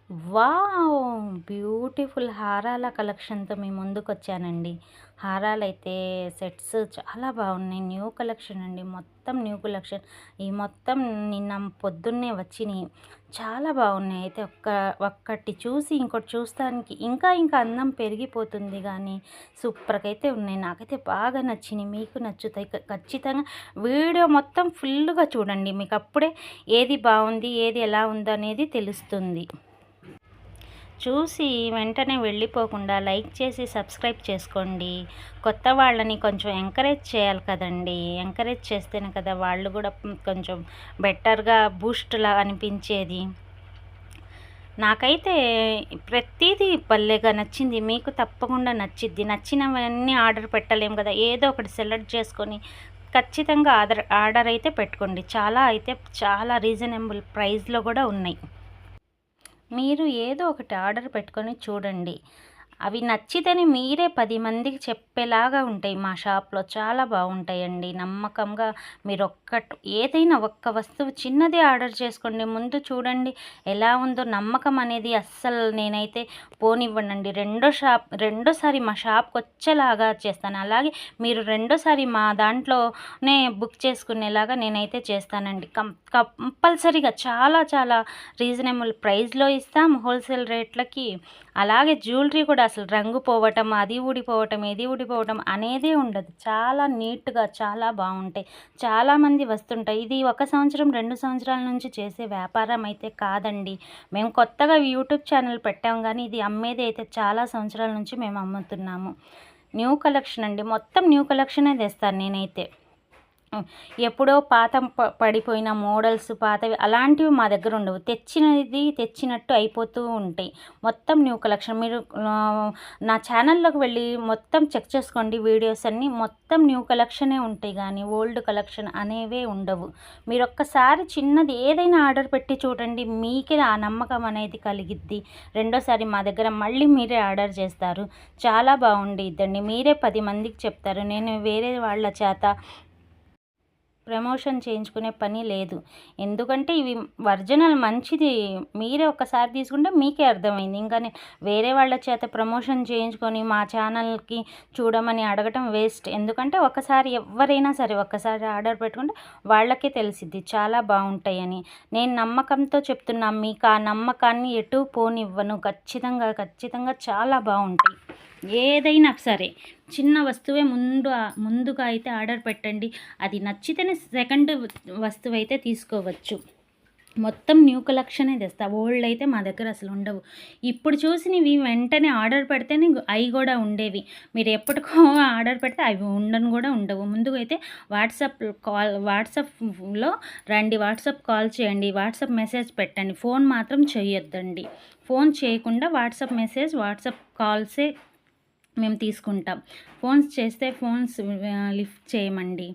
Wow! Beautiful హారాల కలెక్షన్‌తో మీ ముందుకొచ్చానండి. హారాలైతే sets చాలా బాగున్నాయి. న్యూ కలెక్షన్ అండి. మొత్తం న్యూ కలెక్షన్. ఈ మొత్తం నిన్న పొద్దున్నే వచ్చినియి. చాలా బాగున్నాయి. అయితే ఒక్కటి చూసి ఇంకోటి చూస్తానికి ఇంకా ఇంకా అందం పెరిగిపోతుంది గానీ, సూపర్‌గా అయితే ఉన్నాయి. నాకైతే బాగా నచ్చినియి. మీకు నచ్చుతాయి. ఖచ్చితంగా వీడియో మొత్తం ఫుల్లుగా చూడండి. మీకప్పుడే ఏది బావుంది, ఏది ఎలా ఉందనేది తెలుస్తుంది. చూసి వెంటనే వెళ్ళిపోకుండా లైక్ చేసి సబ్స్క్రైబ్ చేసుకోండి. కొత్త వాళ్ళని కొంచెం ఎంకరేజ్ చేయాలి కదండీ! ఎంకరేజ్ చేస్తేనే కదా వాళ్ళు కూడా కొంచెం బెటర్‌గా బూస్ట్‌లా అనిపించేది. నాకైతే ప్రతీదీ భలేగా నచ్చింది. మీకు తప్పకుండా నచ్చిద్ది. నచ్చినవన్నీ ఆర్డర్ పెట్టలేం కదా! ఏదో ఒకటి సెలెక్ట్ చేసుకొని ఖచ్చితంగా ఆర్డర్ అయితే పెట్టుకోండి. చాలా రీజనబుల్ ప్రైస్‌లో కూడా ఉన్నాయి. మీరు ఏదో ఒకటి ఆర్డర్ పెట్టుకొని చూడండి. అవి నచ్చితేనే మీరే 10 మందికి చెప్పేలాగా ఉంటాయి. మా షాప్‌లో చాలా బాగుంటాయండి. నమ్మకంగా ఏదైనా ఒక్క వస్తువు చిన్నదే ఆర్డర్ చేసుకోండి. ముందు చూడండి ఎలా ఉందో. నమ్మకం అనేది అస్సలు నేనైతే పోనివ్వనండి. రెండోసారి మా షాప్‌కొచ్చేలాగా చేస్తాను. అలాగే మీరు రెండోసారి మా దాంట్లోనే బుక్ చేసుకునేలాగా నేనైతే చేస్తానండి. కంపల్సరీగా చాలా చాలా రీజనబుల్ ప్రైస్‌లో ఇస్తాం హోల్సేల్ రేట్లకి. అలాగే జ్యువెలరీ కూడా అసలు రంగు పోవటం, అది ఊడిపోవటం, ఇది ఊడిపోవటం అనేదే ఉండదు. చాలా నీట్‌గా చాలా బావుంటాయి. చాలామంది వస్తుంటాయి. ఇది 1 సంవత్సరం, 2 సంవత్సరాల నుంచి చేసే వ్యాపారం అయితే కాదండి. మేము కొత్తగా యూట్యూబ్ ఛానల్ పెట్టాం గానీ, ఇది అమ్మేది అయితే చాలా సంవత్సరాల నుంచి మేము అమ్ముతున్నాము. న్యూ కలెక్షన్ అండి. మొత్తం న్యూ కలెక్షనే తెస్తాను నేనైతే. ఎప్పుడో పడిపోయిన మోడల్స్ పాతవి అలాంటివి మా దగ్గర ఉండవు. తెచ్చినది తెచ్చినట్టు అయిపోతూ ఉంటాయి. మొత్తం న్యూ కలెక్షన్. మీరు నా ఛానల్లోకి వెళ్ళి మొత్తం చెక్ చేసుకోండి. వీడియోస్ అన్నీ మొత్తం న్యూ కలెక్షనే ఉంటాయి కానీ ఓల్డ్ కలెక్షన్ అనేవే ఉండవు. మీరు ఒక్కసారి చిన్నది ఏదైనా ఆర్డర్ పెట్టి చూడండి. మీకే ఆ నమ్మకం అనేది కలిగిద్ది. రెండోసారి మా దగ్గర మళ్ళీ మీరే ఆర్డర్ చేస్తారు. చాలా బాగుండిద్దండి. మీరే 10 మందికి చెప్తారు. నేను వేరే వాళ్ళ చేత ప్రమోషన్ చేయించుకునే పని లేదు. ఎందుకంటే ఇవి ఒరిజినల్ మంచిది. మీరే ఒక్కసారి తీసుకుంటే మీకే అర్థమైంది. ఇంకా వేరే వాళ్ళ చేత ప్రమోషన్ చేయించుకొని మా ఛానల్‌కి చూడమని అడగటం వేస్ట్. ఎందుకంటే ఎవరైనా సరే ఒక్కసారి ఆర్డర్ పెట్టుకుంటే వాళ్ళకే తెలిసిద్ది చాలా బాగుంటాయని. నేను నమ్మకంతో చెప్తున్నా. మీకు ఆ నమ్మకాన్ని ఎటు పోనివ్వను. ఖచ్చితంగా చాలా బాగుంటాయి. ఏదైనా సరే చిన్న వస్తువే ముందుగా అయితే ఆర్డర్ పెట్టండి. అది నచ్చితేనే సెకండ్ వస్తువు అయితే తీసుకోవచ్చు. మొత్తం న్యూ కలెక్షనే తెస్తా. ఓల్డ్ అయితే మా దగ్గర అసలు ఉండవు. ఇప్పుడు చూసినవి వెంటనే ఆర్డర్ పెడితేనే అవి కూడా ఉండేవి. మీరు ఎప్పటికో ఆర్డర్ పెడితే అవి ఉండవు. ముందుగా అయితే వాట్సాప్లో రండి. వాట్సాప్ కాల్ చేయండి. వాట్సాప్ మెసేజ్ పెట్టండి. ఫోన్ మాత్రం చేయొద్దండి. ఫోన్ చేయకుండా వాట్సాప్ కాల్సే మేము తీసుకుంటాం. ఫోన్స్ చేస్తే లిఫ్ట్ చేయమండి.